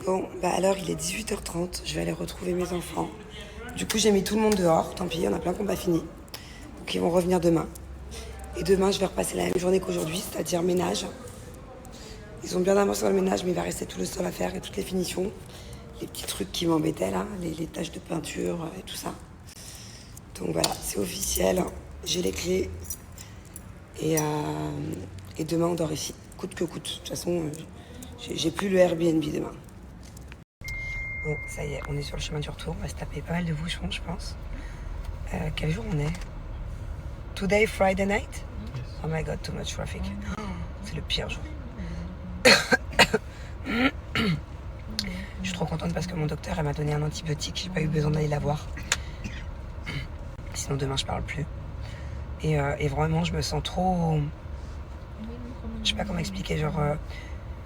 Bon, bah alors il est 18h30, je vais aller retrouver mes enfants. Du coup j'ai mis tout le monde dehors, tant pis, il y en a plein qui n'ont pas fini. Donc ils vont revenir demain. Et demain je vais repasser la même journée qu'aujourd'hui, c'est-à-dire ménage. Ils ont bien avancé dans le ménage, mais il va rester tout le sol à faire et toutes les finitions. Les petits trucs qui m'embêtaient là, les taches de peinture et tout ça. Donc voilà, c'est officiel, j'ai les clés. Et demain on dort ici, coûte que coûte. De toute façon, j'ai plus le Airbnb demain. Bon, ça y est, on est sur le chemin du retour. On va se taper pas mal de bouchons, je pense. Quel jour on est? Today, Friday night? Yes. Oh my god, too much traffic. Oh, c'est le pire jour. Je suis trop contente parce que mon docteur, elle m'a donné un antibiotique. J'ai pas eu besoin d'aller la voir. Sinon, demain, je parle plus. Et vraiment, je me sens trop... Je sais pas comment expliquer. Genre,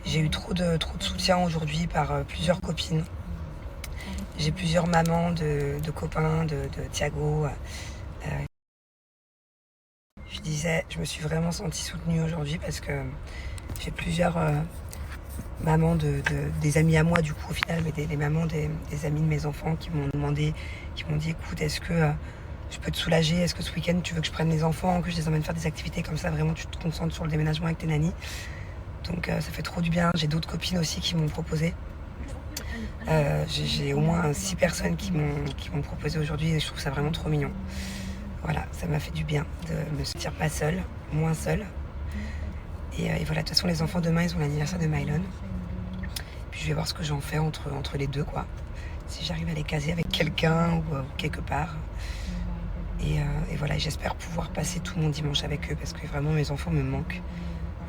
j'ai eu trop de soutien aujourd'hui par plusieurs copines. J'ai plusieurs mamans de copains, de Thiago. Je disais, je me suis vraiment sentie soutenue aujourd'hui parce que j'ai plusieurs mamans des amis à moi du coup au final, mais des mamans des amis de mes enfants qui m'ont demandé, qui m'ont dit écoute, est-ce que je peux te soulager, est-ce que ce week-end tu veux que je prenne les enfants, que je les emmène faire des activités comme ça, vraiment tu te concentres sur le déménagement avec tes nannies. Donc ça fait trop du bien. J'ai d'autres copines aussi qui m'ont proposé. J'ai au moins 6 personnes qui m'ont proposé aujourd'hui et je trouve ça vraiment trop mignon. Voilà, ça m'a fait du bien de me sentir pas seule, moins seule. Et voilà, de toute façon les enfants demain ils ont l'anniversaire de Mylon. Puis je vais voir ce que j'en fais entre les deux quoi. Si j'arrive à les caser avec quelqu'un ou quelque part. Et voilà, j'espère pouvoir passer tout mon dimanche avec eux parce que vraiment mes enfants me manquent.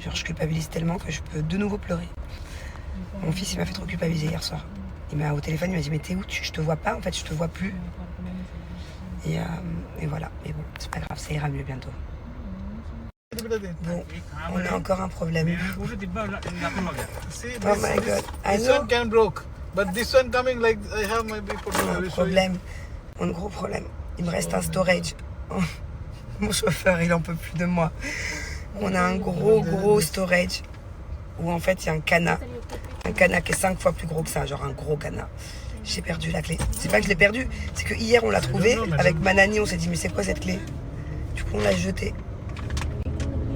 Genre je culpabilise tellement que je peux de nouveau pleurer. Mon fils il m'a fait trop culpabiliser hier soir. Il m'a au téléphone, il m'a dit mais t'es où, je te vois pas, en fait je te vois plus. Et voilà, mais bon, c'est pas grave, ça ira mieux bientôt. Bon, on a encore un problème. Oh my god, This one can broke, but this one coming like I have maybe put un problème, un gros problème. Il me reste un storage. Mon chauffeur, il en peut plus de moi. On a un gros storage où en fait il y a un canard qui est 5 fois plus gros que ça, genre un gros canard. J'ai perdu la clé. C'est pas que je l'ai perdu, c'est que hier on l'a trouvée avec ma nanny, on s'est dit mais c'est quoi cette clé? Du coup on l'a jetée.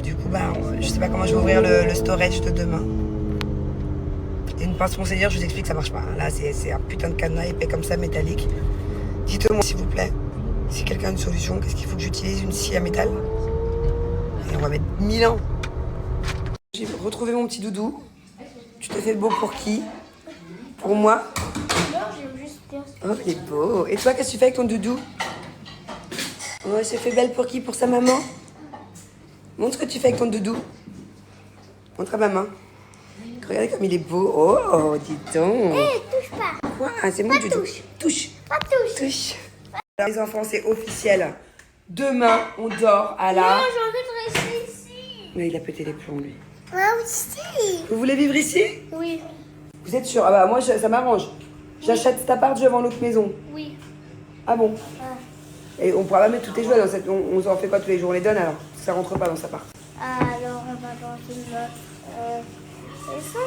Du coup bah je sais pas comment je vais ouvrir le storage de demain. Et une pince foncélière, je vous explique, ça marche pas. Là c'est un putain de cadenas épais comme ça, métallique. Dites-moi s'il vous plaît, si quelqu'un a une solution, qu'est-ce qu'il faut que j'utilise? Une scie à métal? Et on va mettre 1000 ans. J'ai retrouvé mon petit doudou. Tu te fais beau pour qui? Pour moi? Oh, il est beau. Et toi, qu'est-ce que tu fais avec ton doudou? Oh, elle s'est fait belle pour qui? Pour sa maman? Montre ce que tu fais avec ton doudou. Montre à maman. Regardez comme il est beau. Oh, dis donc. Touche pas. Quoi? Ah, c'est mon doudou. Touche. Pas touche. Touche. Alors, les enfants, c'est officiel. Demain, on dort à la... Non, j'ai envie de rester ici. Mais il a pété les plombs, lui. Ah, ici. Vous voulez vivre ici? Oui. Vous êtes sûr? Ah bah moi, ça m'arrange. J'achète cet appart, je vends l'autre maison. Oui. Ah bon? Ah. Et on pourra pas mettre tous tes jouets dans cette... On en fait quoi tous les jours? On les donne alors? Ça rentre pas dans cet appart. Alors, on va dans une... c'est ça?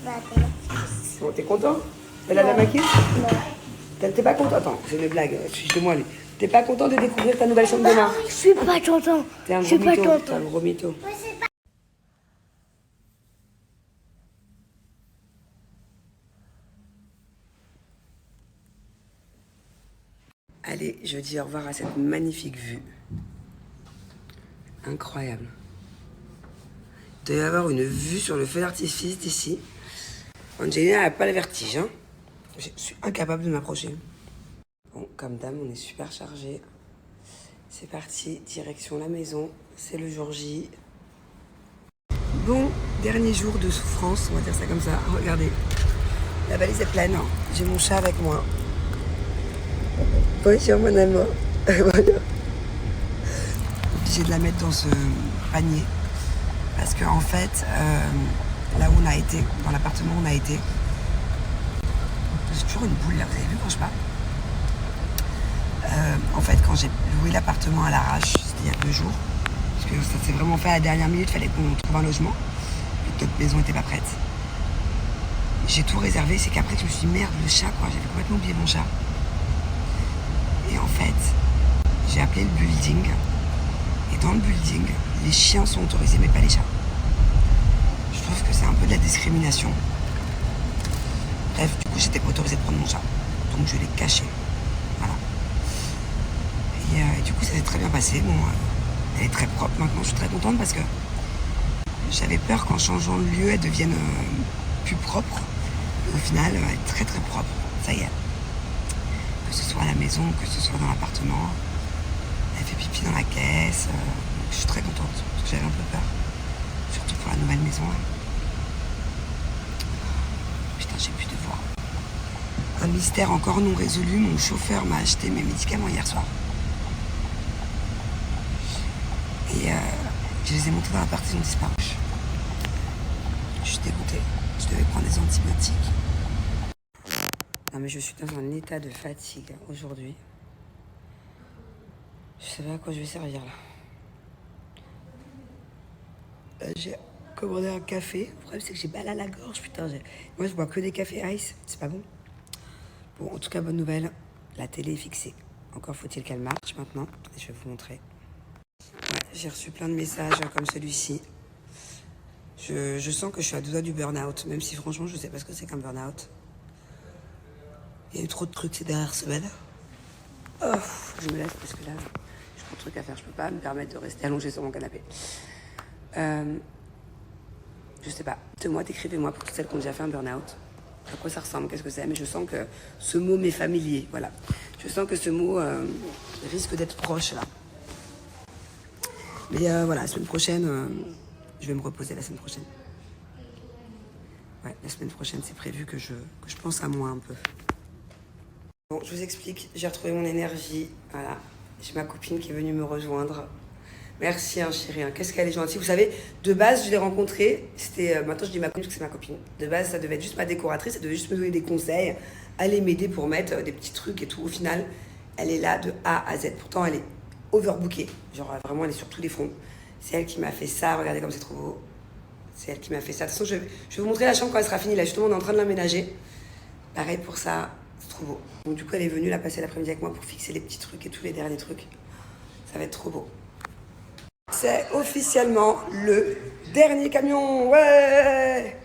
Bah, attends. Bon, t'es content? Elle a la maquille? Non. T'es pas content? Attends, c'est une blague. Fiche de moi, lui. T'es pas content de découvrir ta nouvelle chambre demain? Je suis pas content. T'es un Je suis gros pas mytho. content. T'es un gros mytho. Allez, je dis au revoir à cette magnifique vue. Incroyable. Il doit y avoir une vue sur le feu d'artifice d'ici. Angelina n'a pas le vertige, hein. Je suis incapable de m'approcher. Bon, comme dame, on est super chargé. C'est parti, direction la maison. C'est le jour J. Bon, dernier jour de souffrance, on va dire ça comme ça. Regardez, la valise est pleine. J'ai mon chat avec moi. Bonjour mon amour. Voilà. Obligée de la mettre dans ce panier parce que en fait, là où on a été, dans l'appartement où on a été, j'ai toujours une boule là. Vous avez vu quand je parle? En fait, quand j'ai loué l'appartement à l'arrache, c'était il y a 2 jours, parce que ça s'est vraiment fait à la dernière minute. Il fallait qu'on trouve un logement et que notre maison n'était pas prête. j'ai tout réservé. C'est qu'après, je me suis dit, merde, le chat, quoi. J'avais complètement oublié mon chat. Et en fait, j'ai appelé le building. Et dans le building, les chiens sont autorisés, mais pas les chats. Je trouve que c'est un peu de la discrimination. Bref, du coup, j'étais pas autorisée de prendre mon chat. Donc, je l'ai caché. Voilà. Et du coup, ça s'est très bien passé. Bon, elle est très propre maintenant. Je suis très contente parce que j'avais peur qu'en changeant de lieu, elle devienne plus propre. Et au final, elle est très très propre. Ça y est. Que ce soit à la maison, que ce soit dans l'appartement. Elle fait pipi dans la caisse. Je suis très contente parce que j'avais un peu peur. Surtout pour la nouvelle maison. Putain, j'ai plus de voix. Un mystère encore non résolu. Mon chauffeur m'a acheté mes médicaments hier soir. Et je les ai montés dans l'appart, ils ont disparu. Je suis dégoûtée. Je devais prendre des antibiotiques. Non mais je suis dans un état de fatigue aujourd'hui. Je sais pas à quoi je vais servir là. J'ai commandé un café. Le problème c'est que j'ai mal à la gorge, putain. Moi je bois que des cafés ice, c'est pas bon. Bon, en tout cas, bonne nouvelle. La télé est fixée. Encore faut-il qu'elle marche maintenant. Attendez, je vais vous montrer. Ouais, j'ai reçu plein de messages comme celui-ci. Je sens que je suis à deux doigts du burn-out, même si franchement je sais pas ce que c'est qu'un burn-out. Il y a eu trop de trucs ces dernières semaines. Oh, je me lève parce que là, j'ai trop de trucs à faire. Je peux pas me permettre de rester allongée sur mon canapé. Je sais pas. Dites-moi, décrivez-moi pour toutes celles qui ont déjà fait un burn-out. À quoi ça ressemble, qu'est-ce que c'est? Mais je sens que ce mot m'est familier, voilà. Je sens que ce mot risque d'être proche, là. Mais voilà, la semaine prochaine, je vais me reposer la semaine prochaine. Ouais, la semaine prochaine, c'est prévu que je pense à moi un peu. Bon, je vous explique, j'ai retrouvé mon énergie, voilà. J'ai ma copine qui est venue me rejoindre. Merci, hein, chérie, hein. Qu'est-ce qu'elle est gentille. Vous savez, de base, je l'ai rencontrée, c'était... maintenant, je dis ma copine parce que c'est ma copine. De base, ça devait être juste ma décoratrice, elle devait juste me donner des conseils, aller m'aider pour mettre des petits trucs et tout. Au final, elle est là de A à Z. Pourtant, elle est overbookée. Genre, vraiment, elle est sur tous les fronts. C'est elle qui m'a fait ça. Regardez comme c'est trop beau. C'est elle qui m'a fait ça. De toute façon, je vais vous montrer la chambre quand elle sera finie. Là, justement, on est en train de l'aménager. Pareil pour ça, c'est trop beau. Donc, du coup, elle est venue là passer l'après-midi avec moi pour fixer les petits trucs et tous les derniers trucs. Ça va être trop beau. C'est officiellement le dernier camion. Ouais!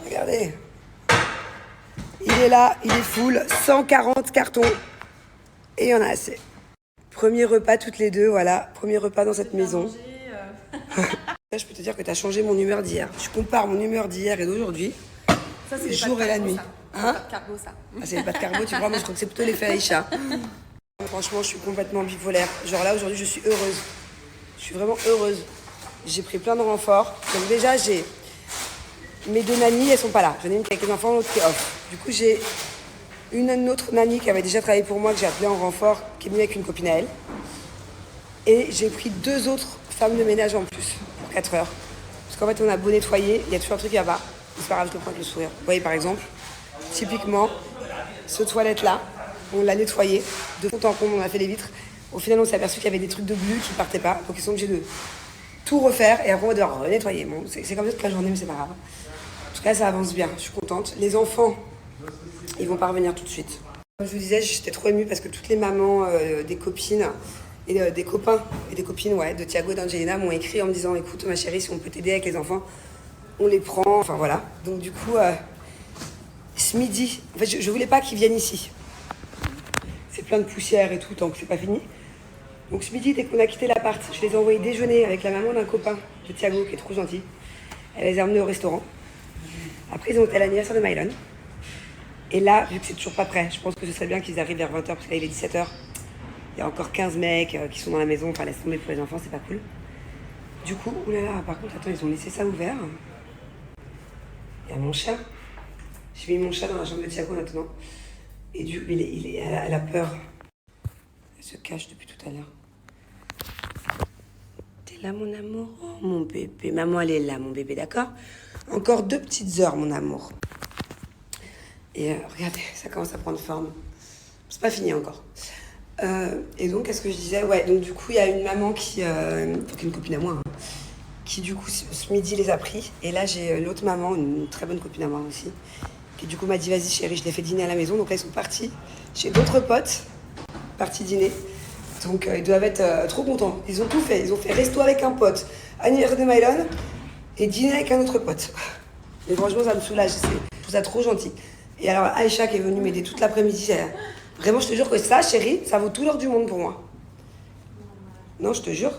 Regardez. Il est là, il est full. 140 cartons. Et il y en a assez. Premier repas toutes les deux, voilà. Premier repas dans cette maison. Là, je peux te dire que tu as changé mon humeur d'hier. Je compare mon humeur d'hier et d'aujourd'hui. Ça, c'est le jour et la nuit. Hein? C'est pas de carbo, ça. Ah, c'est pas de carbo, tu vois. Moi, je crois que c'est plutôt l'effet Aïcha. Franchement, je suis complètement bipolaire. Genre là, aujourd'hui, je suis heureuse. Je suis vraiment heureuse. J'ai pris plein de renforts. Donc déjà, j'ai mes deux nannies, elles sont pas là. J'en ai une qui est avec les enfants, l'autre qui est off. Du coup, j'ai une autre nanny qui avait déjà travaillé pour moi, que j'ai appelée en renfort, qui est venue avec une copine à elle. Et j'ai pris deux autres femmes de ménage en plus, pour 4 heures. Parce qu'en fait, on a beau nettoyer, il y a toujours un truc qui va pas. C'est pas grave, je le prends avec le sourire. Vous voyez, par exemple, typiquement, ce toilette-là, on l'a nettoyé. De fond en comble, on a fait les vitres. Au final, on s'est aperçu qu'il y avait des trucs de glu qui partaient pas. Donc, ils sont obligés de tout refaire. Et après, on va devoir nettoyer. Bon, c'est comme ça toute la journée, mais c'est pas grave. En tout cas, ça avance bien. Je suis contente. Les enfants, ils vont pas revenir tout de suite. Comme je vous disais, j'étais trop émue parce que toutes les mamans des copines et des copains et des copines de Thiago et d'Angelina m'ont écrit en me disant « Écoute, ma chérie, si on peut t'aider avec les enfants, on les prend. » Enfin, voilà. Donc, du coup, ce midi, en fait, je voulais pas qu'ils viennent ici. C'est plein de poussière et tout, tant que c'est pas fini. Donc ce midi, dès qu'on a quitté l'appart, je les ai envoyés déjeuner avec la maman d'un copain de Thiago, qui est trop gentil. Elle les a emmenés au restaurant. Après, ils ont été à l'anniversaire de Mylon. Et là, vu que c'est toujours pas prêt, je pense que ce serait bien qu'ils arrivent vers 20h, parce que là, il est 17h. Il y a encore 15 mecs qui sont dans la maison. Enfin, laisse tomber pour les enfants, c'est pas cool. Du coup, oulala, par contre, attends, ils ont laissé ça ouvert. Il y a mon chat. J'ai mis mon chat dans la chambre de Thiago maintenant. Et du coup, elle a peur. Elle se cache depuis tout à l'heure. T'es là, mon amour? Oh, mon bébé. Maman, elle est là, mon bébé, d'accord? Encore 2 petites heures, mon amour. Et regardez, ça commence à prendre forme. C'est pas fini encore. Et donc, qu'est-ce que je disais? Ouais, donc du coup, il y a une maman qui... une copine à moi, hein, qui du coup ce midi les a pris. Et là j'ai l'autre maman, une très bonne copine à moi aussi, qui du coup m'a dit vas-y chérie, je les fais dîner à la maison. Donc là ils sont partis chez d'autres potes, partis dîner. Donc ils doivent être trop contents. Ils ont tout fait. Ils ont fait resto avec un pote, anniversaire de Mylon et dîner avec un autre pote. Et franchement ça me soulage, je trouve ça trop gentil. Et alors Aïcha qui est venue m'aider toute l'après-midi, vraiment je te jure que ça chérie, ça vaut tout l'or du monde pour moi. Non je te jure.